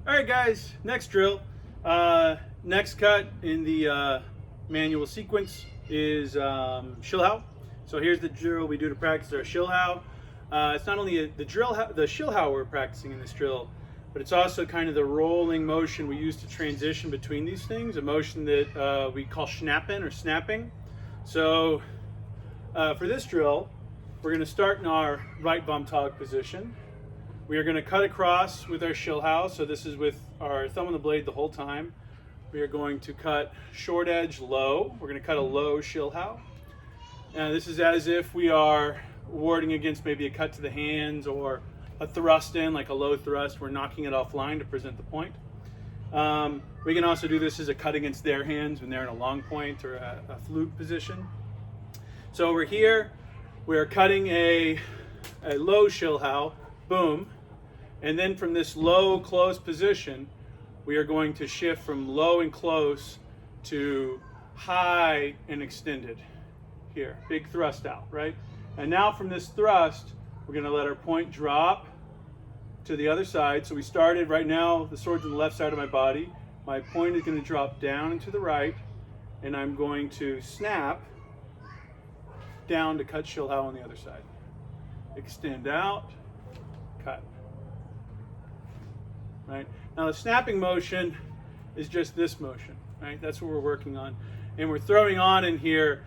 All right, guys, next drill. Next cut in the manual sequence is Schielhau. So here's the drill we do to practice our Schielhau. It's not only the Schielhau we're practicing in this drill, but it's also kind of the rolling motion we use to transition between these things, a motion that we call Schnappen or snapping. So for this drill, we're going to start in our right Vom-Tag position. We are going to cut across with our Schielhau, so this is with our thumb on the blade the whole time. We are going to cut short edge low. We're going to cut a low Schielhau. This is as if we are warding against maybe a cut to the hands or a thrust in, like a low thrust. We're knocking it offline to present the point. We can also do this as a cut against their hands when they're in a long point or a flute position. So over here, we're cutting a low Schielhau, boom, and then from this low close position, we are going to shift from low and close to high and extended. Here, big thrust out, right? And now from this thrust, we're going to let our point drop to the other side. So we started right now, the sword's on the left side of my body. My point is going to drop down and to the right, and I'm going to snap down to cut Schielhau on the other side. Extend out, cut. Right? Now the snapping motion is just this motion, right? That's what we're working on. And we're throwing on in here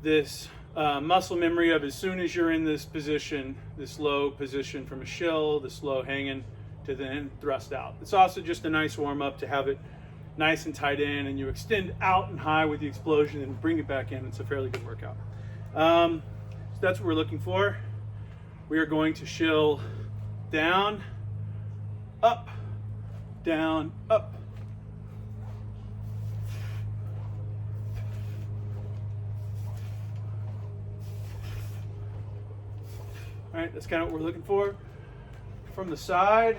this muscle memory of as soon as you're in this position, this low position from a shill, this low hanging, to then thrust out. It's also just a nice warm up to have it nice and tight in, and you extend out and high with the explosion and bring it back in. It's a fairly good workout. So that's what we're looking for. We are going to shill down, up, down, up. All right, that's kind of what we're looking for. From the side.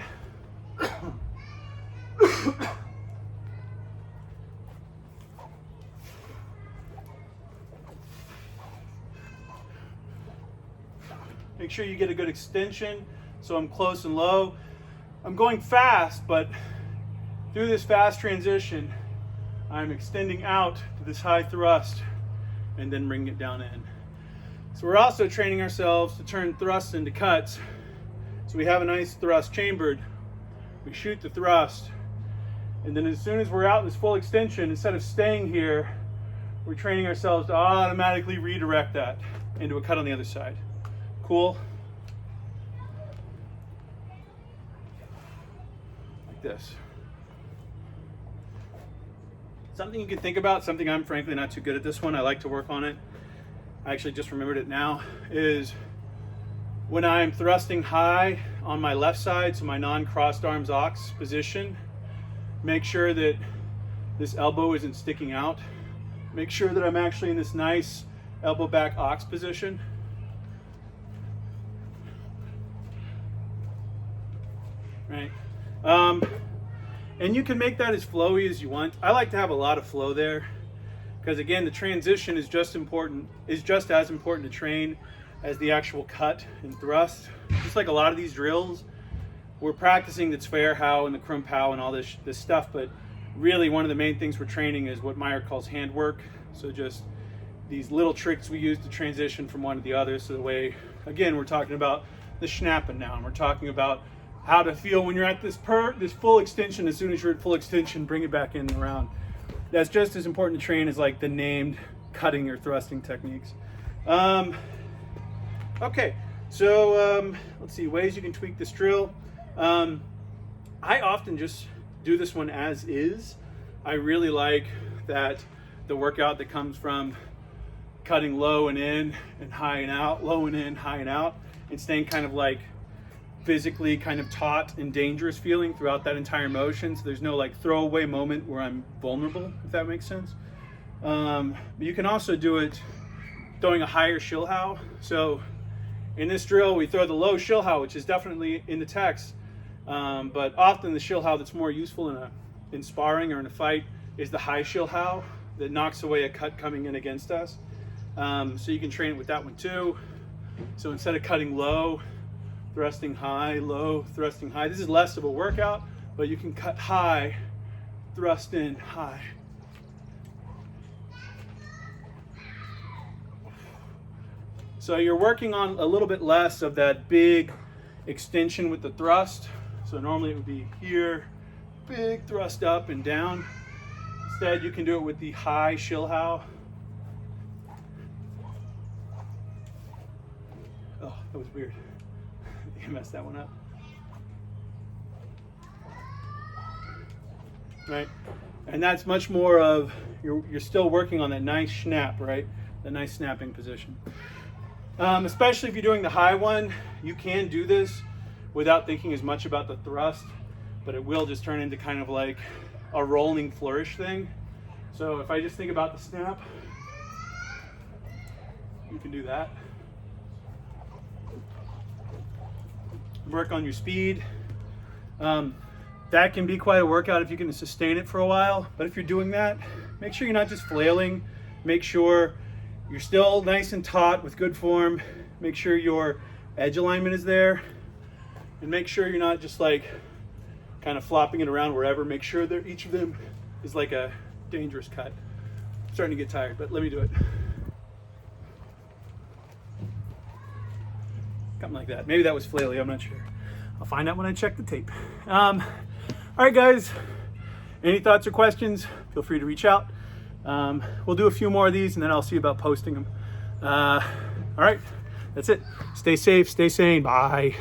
Make sure you get a good extension, so I'm close and low. I'm going fast, but through this fast transition, I'm extending out to this high thrust and then bringing it down in. So we're also training ourselves to turn thrusts into cuts. So we have a nice thrust chambered. We shoot the thrust, and then as soon as we're out in this full extension, instead of staying here, we're training ourselves to automatically redirect that into a cut on the other side. Cool? Like this. Something you can think about, something I'm frankly not too good at this one, I like to work on it. I actually just remembered it now, is when I'm thrusting high on my left side, so my non-crossed arms ox position, make sure that this elbow isn't sticking out. Make sure that I'm actually in this nice elbow back ox position. Right? And you can make that as flowy as you want. I like to have a lot of flow there, because again, the transition is just as important to train as the actual cut and thrust. Just like a lot of these drills, we're practicing the Schnappen and the Krumpau and all this stuff, but really one of the main things we're training is what Meyer calls handwork. So just these little tricks we use to transition from one to the other. So the way, again, we're talking about the Schnappen now, and we're talking about how to feel when you're at this full extension. As soon as you're at full extension, bring it back in and around. That's just as important to train as like the named cutting or thrusting techniques. Okay, so let's see, ways you can tweak this drill. I often just do this one as is. I really like that the workout that comes from cutting low and in and high and out, low and in, high and out, and staying kind of like physically kind of taut and dangerous feeling throughout that entire motion. So there's no like throwaway moment where I'm vulnerable, if that makes sense. But you can also do it throwing a higher Schielhau. So in this drill, we throw the low Schielhau, which is definitely in the text. But often the Schielhau that's more useful in sparring or in a fight is the high Schielhau that knocks away a cut coming in against us. So you can train it with that one too. So instead of cutting low, thrusting high, low, thrusting high. This is less of a workout, but you can cut high, thrust in high. So you're working on a little bit less of that big extension with the thrust. So normally it would be here, big thrust up and down. Instead, you can do it with the high Schielhau. Oh, that was weird. I think I messed that one up. Right, and that's much more of, you're still working on that nice snap, right? The nice snapping position. Especially if you're doing the high one, you can do this without thinking as much about the thrust, but it will just turn into kind of like a rolling flourish thing. So if I just think about the snap, you can do that. Work on your speed. That can be quite a workout if you can sustain it for a while, but if you're doing that, make sure you're not just flailing. Make sure you're still nice and taut with good form. Make sure your edge alignment is there, and make sure you're not just like kind of flopping it around wherever. Make sure that each of them is like a dangerous cut. I'm starting to get tired, but let me do it. Something like that. Maybe that was flaily, I'm not sure. I'll find out when I check the tape. All right, guys, any thoughts or questions, feel free to reach out. We'll do a few more of these and then I'll see about posting them. All right, that's it. Stay safe, stay sane, bye.